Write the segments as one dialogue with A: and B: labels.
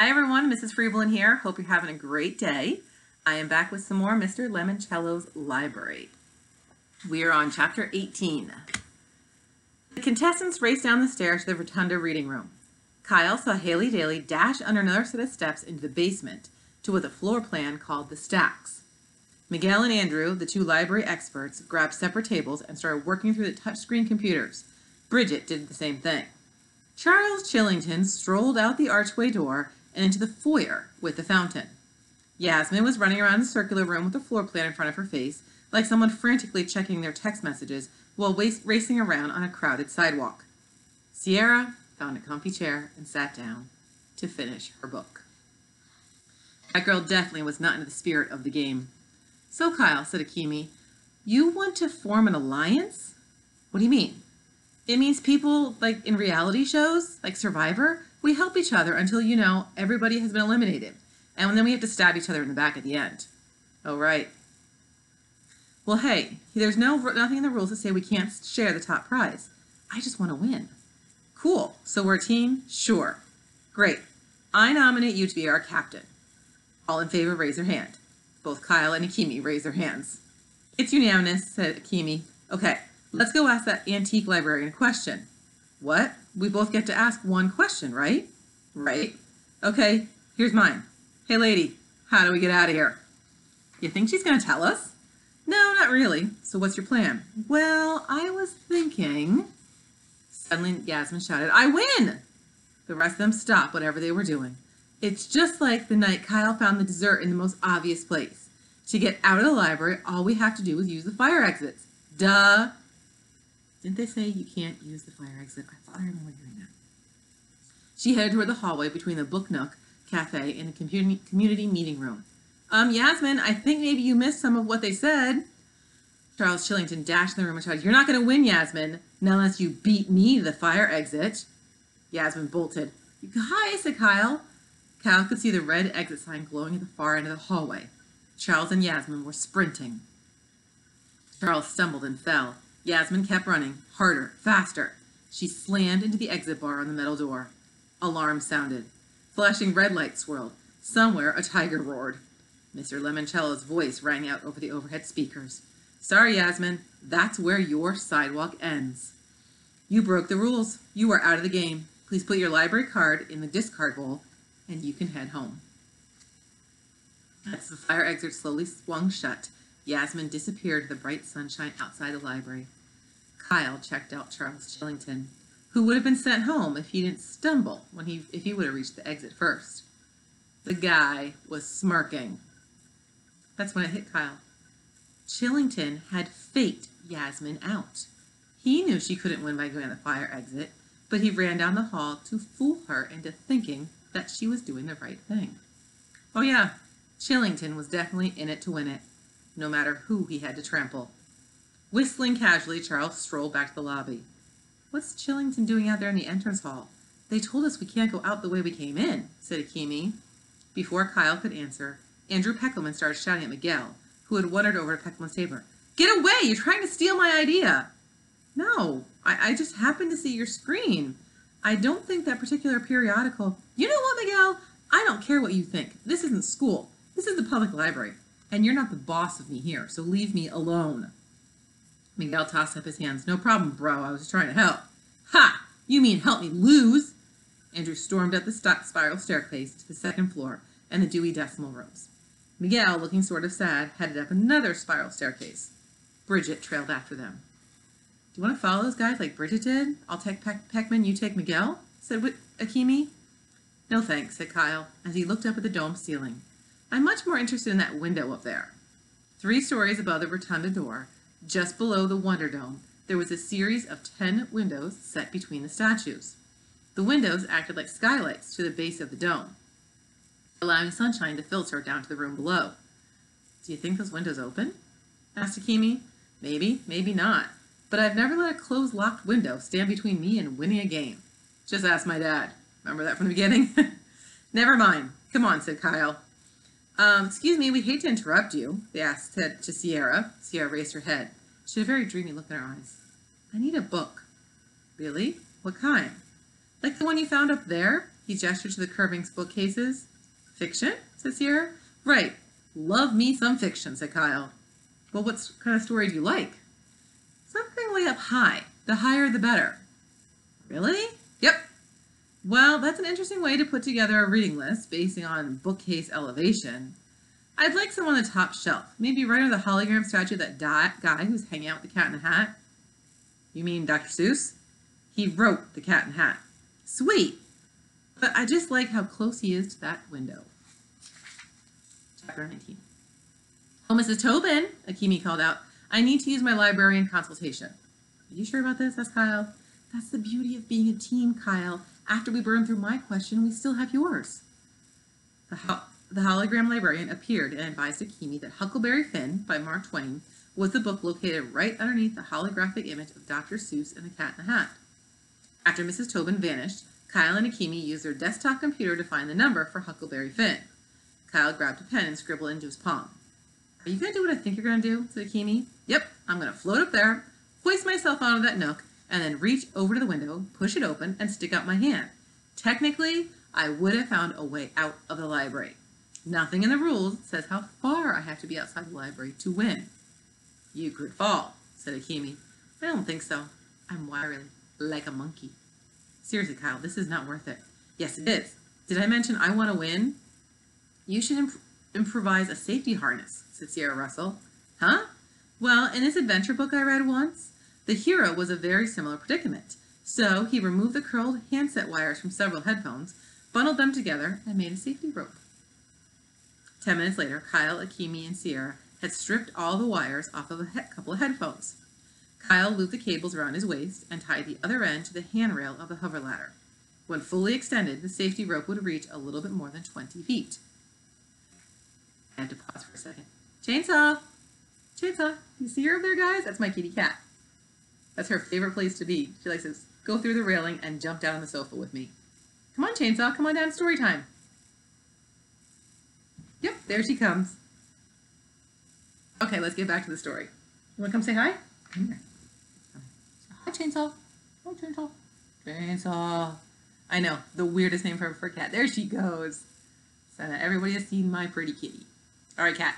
A: Hi everyone, Mrs. Friebolin here. Hope you're having a great day. I am back with some more Mr. Lemoncello's library. We are on chapter 18. The contestants raced down the stairs to the rotunda reading room. Kyle saw Haley Daly dash under another set of steps into the basement to what the floor plan called the stacks. Miguel and Andrew, the two library experts, grabbed separate tables and started working through the touchscreen computers. Bridget did the same thing. Charles Chillington strolled out the archway door and into the foyer with the fountain. Yasmin was running around the circular room with the floor plan in front of her face, like someone frantically checking their text messages while racing around on a crowded sidewalk. Sierra found a comfy chair and sat down to finish her book. That girl definitely was not in the spirit of the game. "So, Kyle," said Akimi, "you want to form an alliance?" "What do you mean?" "It means people, like in reality shows, like Survivor, we help each other until, everybody has been eliminated. And then we have to stab each other in the back at the end." "Oh, right." "Well, hey, there's nothing in the rules that say we can't share the top prize. I just want to win." "Cool. So we're a team?" "Sure." "Great. I nominate you to be our captain." All in favor, raise their hand. Both Kyle and Akimi raised their hands. "It's unanimous," said Akimi. "Okay, let's go ask that antique librarian a question." "What? We both get to ask one question, right?" "Right." "Okay, here's mine. Hey, lady, how do we get out of here?" "You think she's going to tell us?" "No, not really. So what's your plan?" "Well, I was thinking..." Suddenly, Yasmin shouted, "I win!" The rest of them stopped whatever they were doing. It's just like the night Kyle found the dessert in the most obvious place. To get out of the library, all we have to do is use the fire exits. Duh! Didn't they say you can't use the fire exit? I thought I remember hearing that. She headed toward the hallway between the Book Nook cafe and the community meeting room. Yasmin, I think maybe you missed some of what they said." Charles Chillington dashed in the room and shouted, "You're not going to win, Yasmin, not unless you beat me to the fire exit." Yasmin bolted. "You guys," said Kyle. Kyle could see the red exit sign glowing at the far end of the hallway. Charles and Yasmin were sprinting. Charles stumbled and fell. Yasmin kept running, harder, faster. She slammed into the exit bar on the metal door. Alarm sounded. Flashing red lights swirled. Somewhere a tiger roared. Mr. Lemoncello's voice rang out over the overhead speakers. "Sorry, Yasmin, that's where your sidewalk ends. You broke the rules. You are out of the game. Please put your library card in the discard bowl, and you can head home." As the fire exit slowly swung shut, Yasmin disappeared to the bright sunshine outside the library. Kyle checked out Charles Chillington, who would have been sent home if he didn't stumble if he would have reached the exit first. The guy was smirking. That's when it hit Kyle. Chillington had faked Yasmin out. He knew she couldn't win by going on the fire exit, but he ran down the hall to fool her into thinking that she was doing the right thing. Oh yeah, Chillington was definitely in it to win it, no matter who he had to trample. Whistling casually, Charles strolled back to the lobby. "What's Chillington doing out there in the entrance hall? They told us we can't go out the way we came in," said Akimi. Before Kyle could answer, Andrew Peckelman started shouting at Miguel, who had wandered over to Peckelman's table. "Get away! You're trying to steal my idea!" "No, I just happened to see your screen. I don't think that particular periodical..." "You know what, Miguel? I don't care what you think. This isn't school. This is the public library. And you're not the boss of me here, so leave me alone." Miguel tossed up his hands. "No problem, bro. I was just trying to help." "Ha! You mean help me lose?" Andrew stormed up the spiral staircase to the second floor and the Dewey Decimal rooms. Miguel, looking sort of sad, headed up another spiral staircase. Bridget trailed after them. "Do you want to follow those guys like Bridget did? I'll take Peckman, you take Miguel?" said Akimi. "No thanks," said Kyle, as he looked up at the dome ceiling. "I'm much more interested in that window up there." 3 stories above the rotunda door, just below the Wonder Dome, there was a series of 10 windows set between the statues. The windows acted like skylights to the base of the dome, allowing sunshine to filter down to the room below. "Do you think those windows open?" asked Akimi. "Maybe, maybe not. But I've never let a closed, locked window stand between me and winning a game. Just ask my dad. Remember that from the beginning?" "Never mind. Come on," said Kyle. Excuse me, we hate to interrupt you," they asked to Sierra. Sierra raised her head. She had a very dreamy look in her eyes. "I need a book." "Really? What kind?" "Like the one you found up there? He gestured to the curving bookcases. Fiction? Said Sierra. Right. Love me some fiction, said Kyle. Well, what kind of story do you like? Something way up high. The higher the better. Really? Yep. Well, that's an interesting way to put together a reading list based on bookcase elevation. I'd like some on the top shelf. Maybe right under the hologram statue of that guy who's hanging out with the Cat in the Hat. You mean Dr. Seuss? He wrote The Cat in the Hat. Sweet. But I just like how close he is to that window. Chapter 19. Oh, Mrs. Tobin, Akimi called out. I need to use my librarian consultation. Are you sure about this? Asked Kyle. That's the beauty of being a team, Kyle. After we burn through my question, we still have yours. The hologram librarian appeared and advised Akimi that Huckleberry Finn by Mark Twain was the book located right underneath the holographic image of Dr. Seuss and the Cat in the Hat. After Mrs. Tobin vanished, Kyle and Akimi used their desktop computer to find the number for Huckleberry Finn. Kyle grabbed a pen and scribbled into his palm. Are you going to do what I think you're going to do? Said Akimi. Yep, I'm going to float up there, hoist myself onto that nook, and then reach over to the window, push it open, and stick out my hand. Technically, I would have found a way out of the library. Nothing in the rules says how far I have to be outside the library to win. You could fall, said Akimi. I don't think so. I'm wiry like a monkey. Seriously, Kyle, this is not worth it. Yes, it is. Did I mention I want to win? You should improvise a safety harness, said Sierra Russell. Huh? Well, in this adventure book I read once, the hero was a very similar predicament. So he removed the curled handset wires from several headphones, bundled them together, and made a safety rope. 10 minutes later, Kyle, Akimi, and Sierra had stripped all the wires off of a couple of headphones. Kyle looped the cables around his waist and tied the other end to the handrail of the hover ladder. When fully extended, the safety rope would reach a little bit more than 20 feet. I had to pause for a second. Chainsaw! Chainsaw! You see her up there, guys? That's my kitty cat. That's her favorite place to be. She likes to go through the railing and jump down on the sofa with me. Come on, Chainsaw. Come on down. Story time. Yep, there she comes. Okay, let's get back to the story. You want to come say hi? Come here. Hi, Chainsaw. Hi, Chainsaw. Chainsaw. I know, the weirdest name for a cat. There she goes. So everybody has seen my pretty kitty. All right, cat.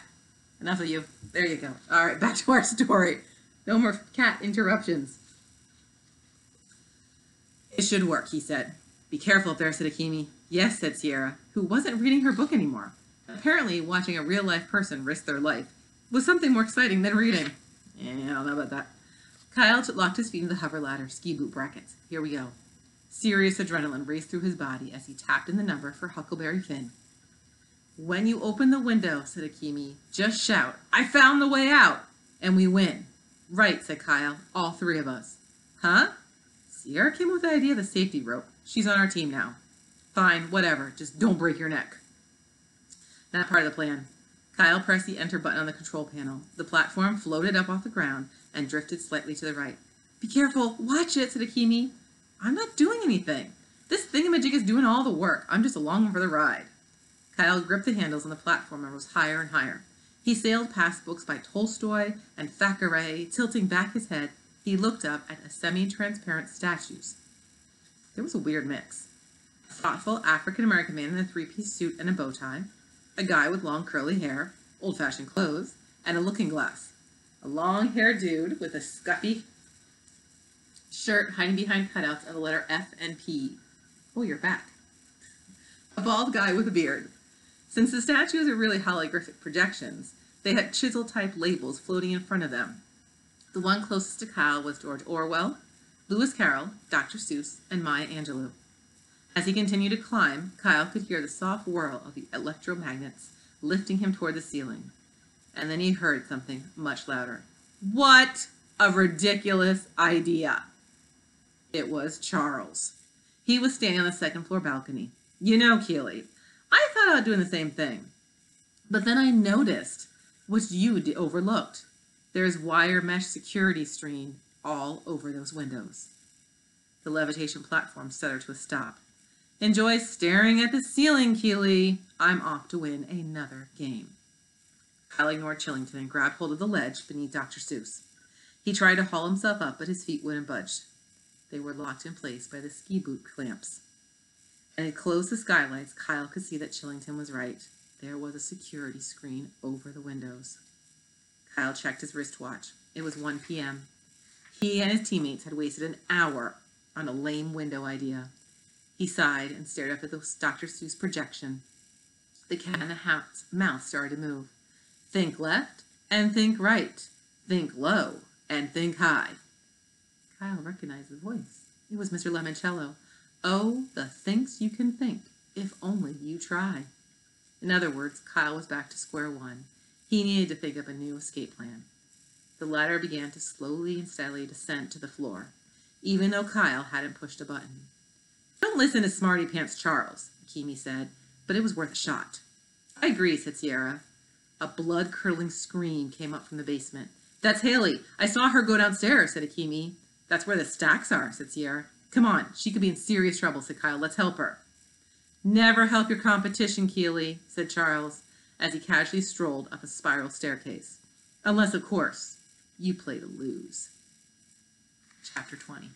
A: Enough of you. There you go. All right, back to our story. No more cat interruptions. It should work, he said. Be careful up there, said Akimi. Yes, said Sierra, who wasn't reading her book anymore. Apparently, watching a real-life person risk their life was something more exciting than reading. Yeah, I don't know about that. Kyle locked his feet into the hover ladder ski boot brackets. Here we go. Serious adrenaline raced through his body as he tapped in the number for Huckleberry Finn. When you open the window, said Akimi, just shout, I found the way out, and we win. Right, said Kyle, all three of us. Huh? Sierra came up with the idea of the safety rope. She's on our team now. Fine, whatever, just don't break your neck. Not part of the plan. Kyle pressed the enter button on the control panel. The platform floated up off the ground and drifted slightly to the right. Be careful, watch it, said Akimi. I'm not doing anything. This thingamajig is doing all the work. I'm just along for the ride. Kyle gripped the handles on the platform and rose higher and higher. He sailed past books by Tolstoy and Thackeray. Tilting back his head, he looked up at the semi-transparent statues. There was a weird mix. A thoughtful African-American man in a three-piece suit and a bow tie, a guy with long curly hair, old-fashioned clothes, and a looking glass. A long-haired dude with a scuffy shirt hiding behind cutouts of the letter F and P. Oh, you're back. A bald guy with a beard. Since the statues are really holographic projections, they had chisel-type labels floating in front of them. The one closest to Kyle was George Orwell, Lewis Carroll, Dr. Seuss, and Maya Angelou. As he continued to climb, Kyle could hear the soft whirl of the electromagnets lifting him toward the ceiling. And then he heard something much louder. What a ridiculous idea! It was Charles. He was standing on the second floor balcony. You know, Keely, I thought about doing the same thing. But then I noticed what you overlooked. There's wire mesh security screen all over those windows. The levitation platform stuttered to a stop. Enjoy staring at the ceiling, Keely. I'm off to win another game. Kyle ignored Chillington and grabbed hold of the ledge beneath Dr. Seuss. He tried to haul himself up, but his feet wouldn't budge. They were locked in place by the ski boot clamps. and he closed the skylights, Kyle could see that Chillington was right. There was a security screen over the windows. Kyle checked his wristwatch. It was 1 p.m. He and his teammates had wasted an hour on a lame window idea. He sighed and stared up at the Dr. Seuss projection. The cat in the hat's mouth started to move. Think left and think right. Think low and think high. Kyle recognized the voice. It was Mr. Lemoncello. Oh, the things you can think, if only you try. In other words, Kyle was back to square one. He needed to think up a new escape plan. The ladder began to slowly and steadily descend to the floor, even though Kyle hadn't pushed a button. Don't listen to Smarty Pants Charles, Akemi said, but it was worth a shot. I agree, said Sierra. A blood-curdling scream came up from the basement. That's Haley. I saw her go downstairs, said Akemi. That's where the stacks are, said Sierra. Come on, she could be in serious trouble, said Kyle. Let's help her. Never help your competition, Keeley, said Charles, as he casually strolled up a spiral staircase. Unless, of course, you play to lose. Chapter 20.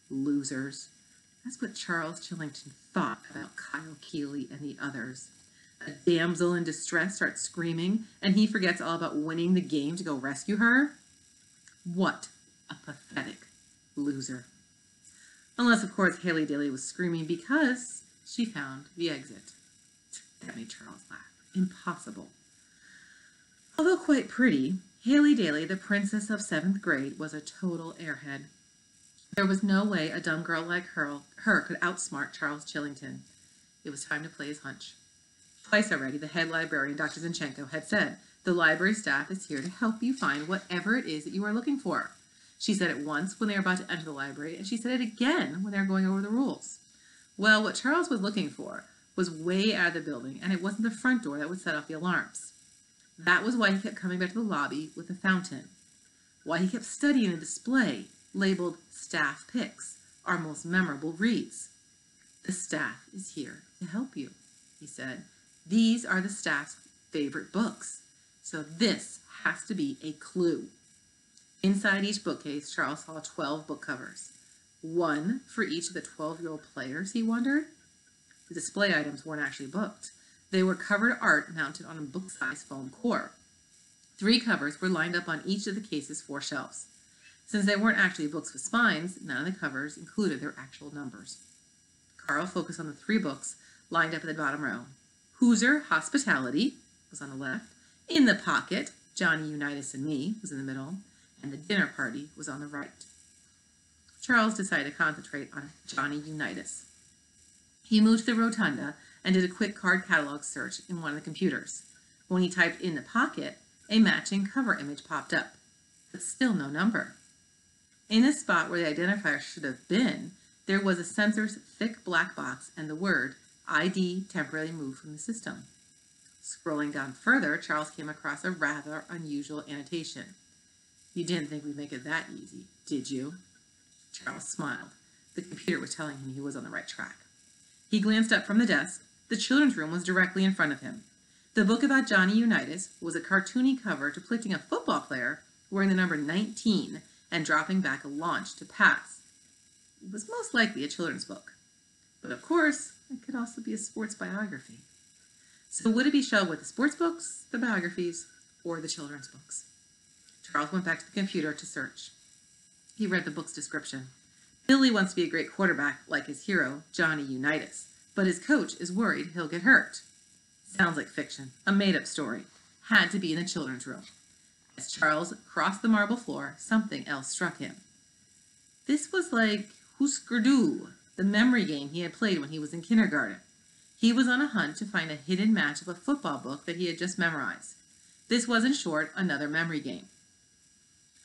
A: Losers. That's what Charles Chillington thought about Kyle Keeley and the others. A damsel in distress starts screaming, and he forgets all about winning the game to go rescue her? What a pathetic loser. Unless, of course, Haley Daly was screaming because she found the exit. That made Charles laugh. Impossible. Although quite pretty, Haley Daly, the princess of 7th grade, was a total airhead. There was no way a dumb girl like her could outsmart Charles Chillington. It was time to play his hunch. Twice already, the head librarian, Dr. Zinchenko, had said, the library staff is here to help you find whatever it is that you are looking for. She said it once when they were about to enter the library, and she said it again when they were going over the rules. Well, what Charles was looking for was way out of the building, and it wasn't the front door that would set off the alarms. That was why he kept coming back to the lobby with the fountain. Why he kept studying the display labeled Staff Picks, our most memorable reads. The staff is here to help you, he said. These are the staff's favorite books, so this has to be a clue. Inside each bookcase, Charles saw 12 book covers. One for each of the 12-year-old players, he wondered. The display items weren't actually booked. They were covered art mounted on a book-sized foam core. 3 covers were lined up on each of the case's 4 shelves. Since they weren't actually books with spines, none of the covers included their actual numbers. Carl focused on the 3 books lined up in the bottom row. Hoosier Hospitality was on the left. In the Pocket, Johnny Unitas and Me was in the middle. And the Dinner Party was on the right. Charles decided to concentrate on Johnny Unitas. He moved to the rotunda and did a quick card catalog search in one of the computers. When he typed in the Pocket, a matching cover image popped up, but still no number. In the spot where the identifier should have been, there was a censor's thick black box and the word ID temporarily moved from the system. Scrolling down further, Charles came across a rather unusual annotation. You didn't think we'd make it that easy, did you? Charles smiled. The computer was telling him he was on the right track. He glanced up from the desk. The children's room was directly in front of him. The book about Johnny Unitas was a cartoony cover depicting a football player wearing the number 19 and dropping back a launch to pass. It was most likely a children's book. But of course, it could also be a sports biography. So would it be shelved with the sports books, the biographies, or the children's books? Charles went back to the computer to search. He read the book's description. Billy wants to be a great quarterback like his hero, Johnny Unitas, but his coach is worried he'll get hurt. Sounds like fiction, a made-up story. Had to be in the children's room. As Charles crossed the marble floor, something else struck him. This was like Husker Du, the memory game he had played when he was in kindergarten. He was on a hunt to find a hidden match of a football book that he had just memorized. This was, in short, another memory game.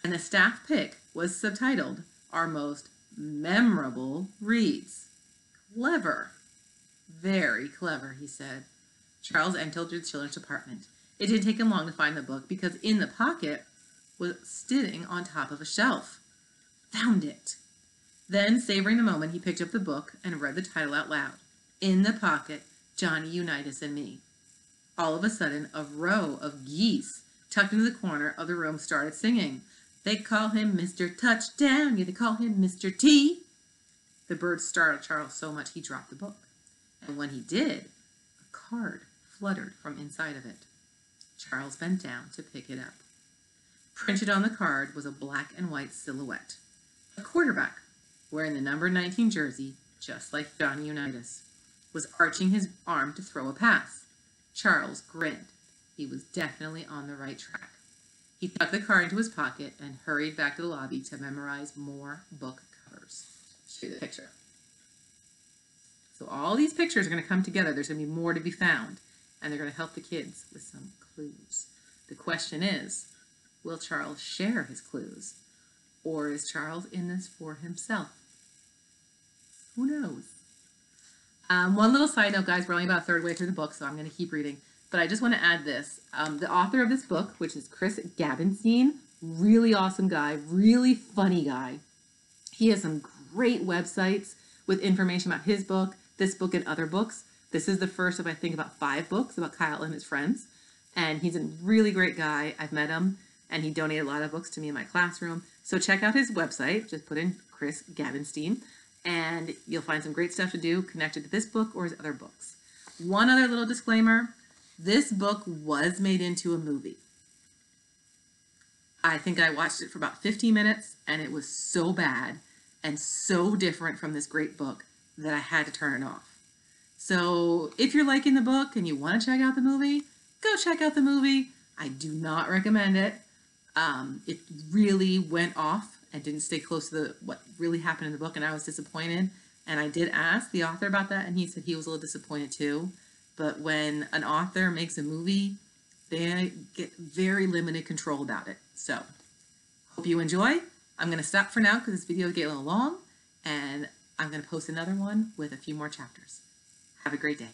A: And the staff pick was subtitled, Our Most Memorable Reads. Clever. Very clever, he said. Charles entered the children's department. It didn't take him long to find the book because in the pocket was sitting on top of a shelf. Found it. Then, savoring the moment, he picked up the book and read the title out loud. In the Pocket, Johnny Unitas and Me. All of a sudden, a row of geese tucked into the corner of the room started singing. They call him Mr. Touchdown. Yeah, they call him Mr. T. The birds startled Charles so much he dropped the book. And when he did, a card fluttered from inside of it. Charles bent down to pick it up. Printed on the card was a black and white silhouette. A quarterback, wearing the number 19 jersey, just like Johnny Unitas, was arching his arm to throw a pass. Charles grinned. He was definitely on the right track. He tucked the card into his pocket and hurried back to the lobby to memorize more book covers. Show you the picture. So all these pictures are going to come together. There's going to be more to be found, and they're going to help the kids with some clues. The question is, will Charles share his clues, or is Charles in this for himself? Who knows? One little side note, guys, we're only about a third way through the book, so I'm going to keep reading. But I just want to add this. The author of this book, which is Chris Gabenstein, really awesome guy, really funny guy. He has some great websites with information about his book, this book, and other books. This is the first of, I think, about 5 books about Kyle and his friends. And he's a really great guy. I've met him, and he donated a lot of books to me in my classroom. So check out his website. Just put in Chris Gabenstein, and you'll find some great stuff to do connected to this book or his other books. One other little disclaimer. This book was made into a movie. I think I watched it for about 15 minutes, and it was so bad and so different from this great book that I had to turn it off. So if you're liking the book and you want to check out the movie, go check out the movie. I do not recommend it. It really went off and didn't stay close to what really happened in the book, and I was disappointed. And I did ask the author about that, and he said he was a little disappointed too. But when an author makes a movie, they get very limited control about it. So, hope you enjoy. I'm going to stop for now because this video is getting a little long, and I'm going to post another one with a few more chapters. Have a great day.